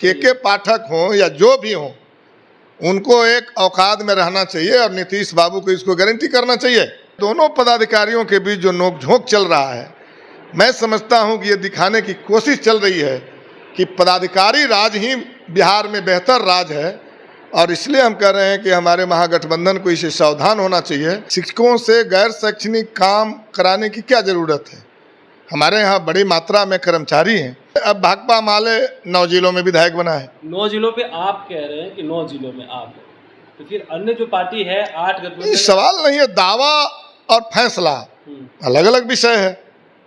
के पाठक हों या जो भी हों, उनको एक औकात में रहना चाहिए और नीतीश बाबू को इसको गारंटी करना चाहिए। दोनों पदाधिकारियों के बीच जो नोकझोंक चल रहा है, मैं समझता हूं कि ये दिखाने की कोशिश चल रही है कि पदाधिकारी राज ही बिहार में बेहतर राज है, और इसलिए हम कह रहे हैं कि हमारे महागठबंधन को इससे सावधान होना चाहिए। शिक्षकों से गैर शैक्षणिक काम कराने की क्या जरूरत है? हमारे यहाँ बड़ी मात्रा में कर्मचारी हैं। अब भाकपा माले 9 जिलों में विधायक बना है। 9 जिलों पे आप कह रहे हैं कि 9 जिलों में आप हैं, तो फिर अन्य जो पार्टी है 8 गठबंधन। सवाल नहीं है, दावा और फैसला अलग अलग विषय है।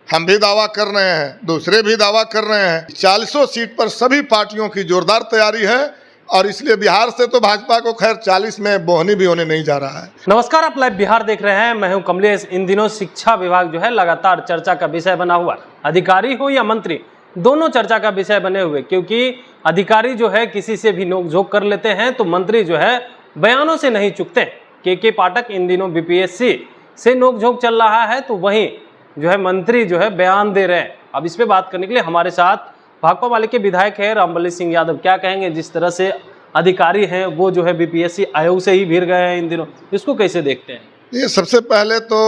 हम भी दावा कर रहे हैं, दूसरे भी दावा कर रहे हैं। 40 सीट पर सभी पार्टियों की जोरदार तैयारी है, और इसलिए बिहार से तो भाजपा को खैर 40 में बोहनी भी होने नहीं जा रहा है। नमस्कार, आप लाइव बिहार देख रहे हैं। मैं हूं कमलेश। इन दिनों शिक्षा विभाग जो है लगातार चर्चा का विषय बना हुआ। अधिकारी हो या मंत्री, दोनों चर्चा का विषय बने हुए, क्योंकि अधिकारी जो है किसी से भी नोकझोंक कर लेते हैं, तो मंत्री जो है बयानों से नहीं चूकते। के पाठक इन दिनों बीपीएससी से नोकझोंक चल रहा है, तो वहीं जो है मंत्री जो है बयान दे रहे हैं। अब इस पे बात करने के लिए हमारे साथ भाकपा माले के विधायक है रामबली सिंह यादव। क्या कहेंगे, जिस तरह से अधिकारी हैं वो जो है बीपीएससी आयोग से ही भिड़ गए हैं इन दिनों, इसको कैसे देखते हैं? ये सबसे पहले तो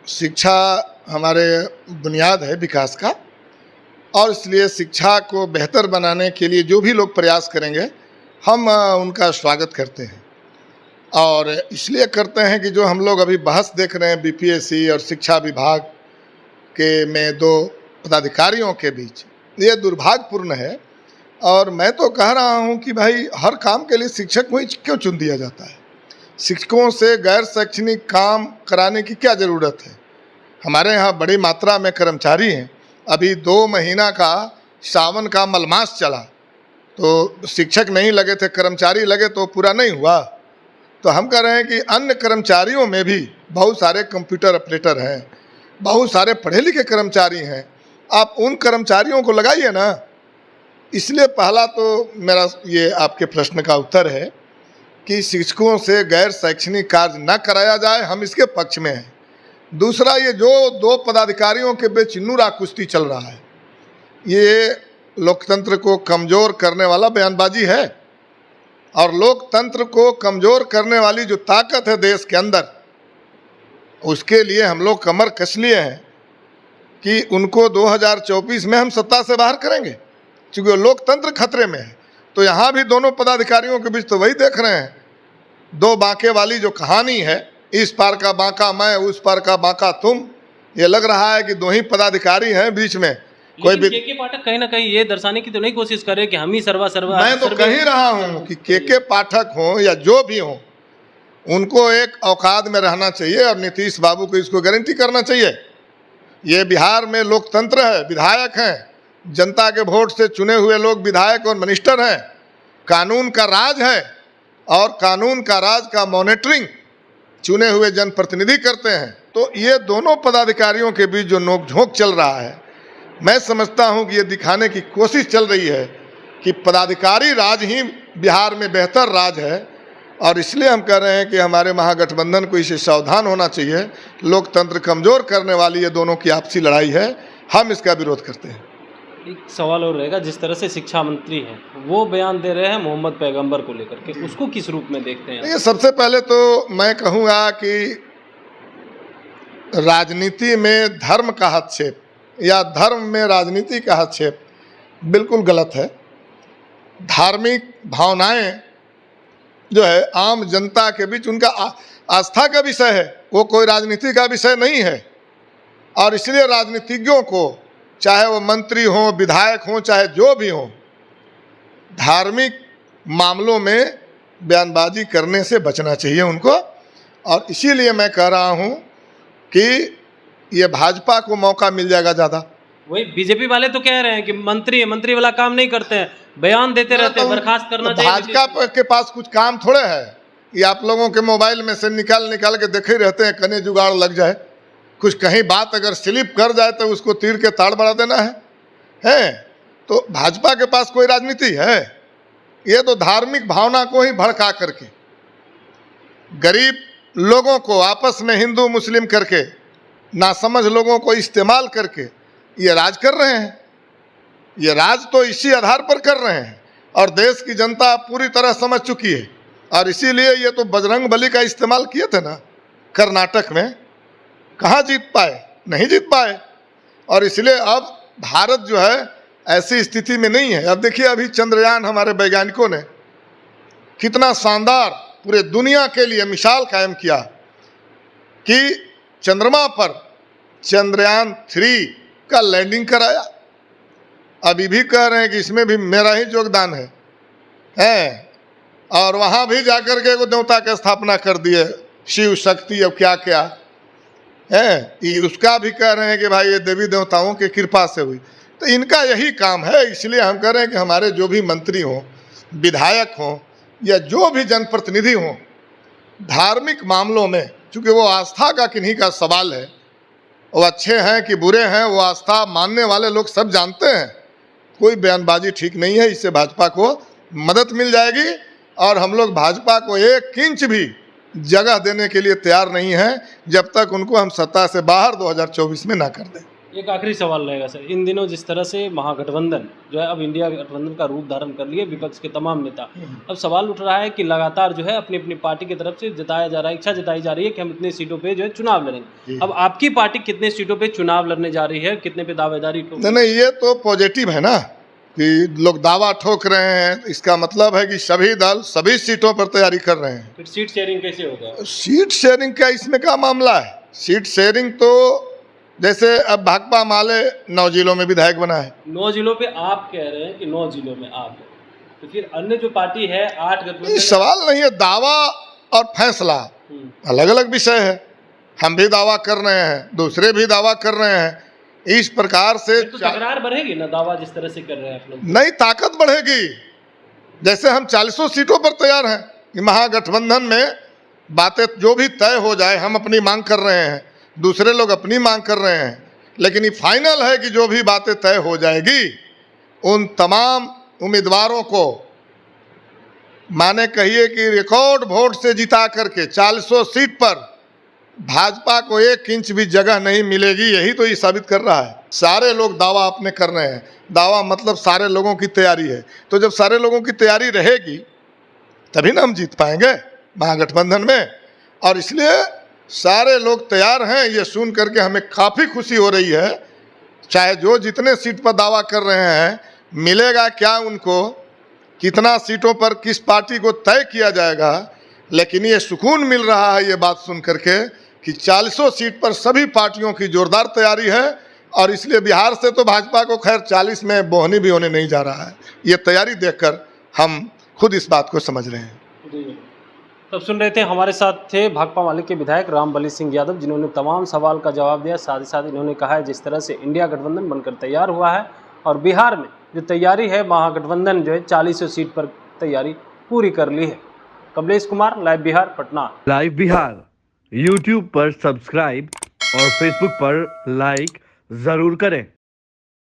शिक्षा हमारे बुनियाद है विकास का, और इसलिए शिक्षा को बेहतर बनाने के लिए जो भी लोग प्रयास करेंगे हम उनका स्वागत करते हैं। और इसलिए करते हैं कि जो हम लोग अभी बहस देख रहे हैं बीपीएससी और शिक्षा विभाग के में 2 पदाधिकारियों के बीच, ये दुर्भाग्यपूर्ण है। और मैं तो कह रहा हूं कि भाई हर काम के लिए शिक्षक को क्यों चुन दिया जाता है? शिक्षकों से गैर शैक्षणिक काम कराने की क्या ज़रूरत है? हमारे यहाँ बड़ी मात्रा में कर्मचारी हैं। अभी 2 महीना का सावन का मलमास चला, तो शिक्षक नहीं लगे थे, कर्मचारी लगे, तो पूरा नहीं हुआ। तो हम कह रहे हैं कि अन्य कर्मचारियों में भी बहुत सारे कंप्यूटर ऑपरेटर हैं, बहुत सारे पढ़े लिखे कर्मचारी हैं, आप उन कर्मचारियों को लगाइए ना। इसलिए पहला तो मेरा ये आपके प्रश्न का उत्तर है कि शिक्षकों से गैर शैक्षणिक कार्य न कराया जाए, हम इसके पक्ष में हैं। दूसरा, ये जो 2 पदाधिकारियों के बीच नूरा कुश्ती चल रहा है, ये लोकतंत्र को कमज़ोर करने वाला बयानबाजी है। और लोकतंत्र को कमज़ोर करने वाली जो ताकत है देश के अंदर, उसके लिए हम लोग कमर कस लिए हैं कि उनको 2024 में हम सत्ता से बाहर करेंगे, क्योंकि लोकतंत्र खतरे में है। तो यहाँ भी दोनों पदाधिकारियों के बीच तो वही देख रहे हैं, 2 बांके वाली जो कहानी है, इस पार का बांका मैं, उस पार का बांका तुम। ये लग रहा है कि 2 ही पदाधिकारी हैं बीच में। कोई भी के पाठक कहीं ना कहीं ये दर्शाने की तो नहीं कोशिश कर रहे कि हम ही सर्वा मैं तो कह ही रहा हूँ कि के पाठक हों या जो भी हों, उनको एक औकात में रहना चाहिए, और नीतीश बाबू को इसको गारंटी करना चाहिए। ये बिहार में लोकतंत्र है, विधायक हैं, जनता के वोट से चुने हुए लोग विधायक और मिनिस्टर हैं, कानून का राज है, और कानून का राज का मॉनिटरिंग चुने हुए जनप्रतिनिधि करते हैं। तो ये दोनों पदाधिकारियों के बीच जो नोकझोंक चल रहा है, मैं समझता हूं कि ये दिखाने की कोशिश चल रही है कि पदाधिकारी राज ही बिहार में बेहतर राज है, और इसलिए हम कह रहे हैं कि हमारे महागठबंधन को इससे सावधान होना चाहिए। लोकतंत्र कमज़ोर करने वाली ये दोनों की आपसी लड़ाई है, हम इसका विरोध करते हैं। एक सवाल और रहेगा, जिस तरह से शिक्षा मंत्री हैं वो बयान दे रहे हैं मोहम्मद पैगंबर को लेकर के, उसको किस रूप में देखते हैं? ये सबसे पहले तो मैं कहूँगा कि राजनीति में धर्म का हस्तक्षेप या धर्म में राजनीति का हस्तक्षेप बिल्कुल गलत है। धार्मिक भावनाएं जो है आम जनता के बीच उनका आस्था का विषय है, वो कोई राजनीति का विषय नहीं है। और इसलिए राजनीतिज्ञों को, चाहे वो मंत्री हों, विधायक हों, चाहे जो भी हों, धार्मिक मामलों में बयानबाजी करने से बचना चाहिए उनको। और इसीलिए मैं कह रहा हूं कि ये भाजपा को मौका मिल जाएगा ज़्यादा। वही बीजेपी वाले तो कह रहे हैं कि मंत्री वाला काम नहीं करते हैं, बयान देते रहते हैं, बर्खास्त करना चाहिए। भाजपा के पास कुछ काम थोड़े है, ये आप लोगों के मोबाइल में से निकाल के देखे रहते हैं, कने जुगाड़ लग जाए, कुछ कहीं बात अगर स्लिप कर जाए तो उसको तीर के ताड़ बढ़ा देना है। तो भाजपा के पास कोई राजनीति है? ये तो धार्मिक भावना को ही भड़का करके, गरीब लोगों को आपस में हिंदू मुस्लिम करके, नासमझ लोगों को इस्तेमाल करके ये राज कर रहे हैं। ये राज तो इसी आधार पर कर रहे हैं और देश की जनता पूरी तरह समझ चुकी है। और इसीलिए ये तो बजरंग बली का इस्तेमाल किए थे ना कर्नाटक में, कहाँ जीत पाए, नहीं जीत पाए। और इसलिए अब भारत जो है ऐसी स्थिति में नहीं है। अब देखिए अभी चंद्रयान हमारे वैज्ञानिकों ने कितना शानदार पूरे दुनिया के लिए मिसाल कायम किया कि चंद्रमा पर चंद्रयान 3 का लैंडिंग कराया। अभी भी कह रहे हैं कि इसमें भी मेरा ही योगदान है। और वहाँ भी जाकर के देवता की स्थापना कर दिए, शिव शक्ति अब क्या क्या है, उसका भी कह रहे हैं कि भाई ये देवी देवताओं की कृपा से हुई। तो इनका यही काम है। इसलिए हम कह रहे हैं कि हमारे जो भी मंत्री हों, विधायक हों या जो भी जनप्रतिनिधि हों, धार्मिक मामलों में, चूँकि वो आस्था का किन्हीं का सवाल है, वो अच्छे हैं कि बुरे हैं वो आस्था मानने वाले लोग सब जानते हैं। कोई बयानबाजी ठीक नहीं है। इससे भाजपा को मदद मिल जाएगी और हम लोग भाजपा को 1 इंच भी जगह देने के लिए तैयार नहीं है जब तक उनको हम सत्ता से बाहर 2024 में ना कर दें। एक आखिरी सवाल रहेगा सर, इन दिनों जिस तरह से महागठबंधन जो है अब इंडिया गठबंधन का रूप धारण कर लिए विपक्ष के तमाम नेता, अब सवाल उठ रहा है कि लगातार जो है अपनी अपनी पार्टी की तरफ से जताया जा रहा है, इच्छा जताई जा रही है कि हम इतने सीटों पे जो है चुनाव लड़ेंगे। अब आपकी पार्टी कितने सीटों पे चुनाव लड़ने जा रही है, कितने पे दावेदारी? नहीं, ये तो पॉजिटिव है ना कि लोग दावा ठोक रहे हैं, इसका मतलब है कि सभी दल सभी सीटों पर तैयारी कर रहे हैं। फिर सीट शेयरिंग कैसे होगा? सीट शेयरिंग का इसमें क्या मामला है? सीट शेयरिंग तो जैसे अब भाकपा माले 9 जिलों में विधायक बना है। 9 जिलों पे आप कह रहे हैं कि 9 जिलों में आप, तो फिर अन्य जो पार्टी है 8 गठबंधन। सवाल नहीं है, दावा और फैसला अलग अलग विषय है। हम भी दावा कर रहे हैं, दूसरे भी दावा कर रहे हैं। इस प्रकार से तो तकरार बढ़ेगी ना, दावा जिस तरह से कर रहे हैं आप लोग। नहीं, ताकत बढ़ेगी। जैसे हम 40 सीटों पर तैयार हैं कि महागठबंधन में बातें जो भी तय हो जाए, हम अपनी मांग कर रहे हैं, दूसरे लोग अपनी मांग कर रहे हैं, लेकिन ये फाइनल है कि जो भी बातें तय हो जाएगी उन तमाम उम्मीदवारों को माने कहिए कि रिकॉर्ड वोट से जिता करके 40 सीट पर भाजपा को 1 इंच भी जगह नहीं मिलेगी। यही तो ये साबित कर रहा है। सारे लोग दावा अपने कर रहे हैं, दावा मतलब सारे लोगों की तैयारी है। तो जब सारे लोगों की तैयारी रहेगी तभी ना हम जीत पाएंगे महागठबंधन में। और इसलिए सारे लोग तैयार हैं। ये सुन करके हमें काफ़ी खुशी हो रही है। चाहे जो जितने सीट पर दावा कर रहे हैं, मिलेगा क्या उनको, कितना सीटों पर किस पार्टी को तय किया जाएगा, लेकिन ये सुकून मिल रहा है ये बात सुन करके कि 40 सीट पर सभी पार्टियों की जोरदार तैयारी है। और इसलिए बिहार से तो भाजपा को खैर 40 में बोहनी भी होने नहीं जा रहा है। ये तैयारी देखकर हम खुद इस बात को समझ रहे हैं। तब सुन रहे थे, हमारे साथ थे भाकपा माले के विधायक रामबली सिंह यादव, जिन्होंने तमाम सवाल का जवाब दिया। साथ ही साथ इन्होंने कहा है जिस तरह से इंडिया गठबंधन बनकर तैयार हुआ है और बिहार में जो तैयारी है महागठबंधन जो है 40 सीट पर तैयारी पूरी कर ली है। Kamlesh Kumar, live Bihar, Patna. Live Bihar YouTube पर सब्सक्राइब और फेसबुक पर लाइक जरूर करें।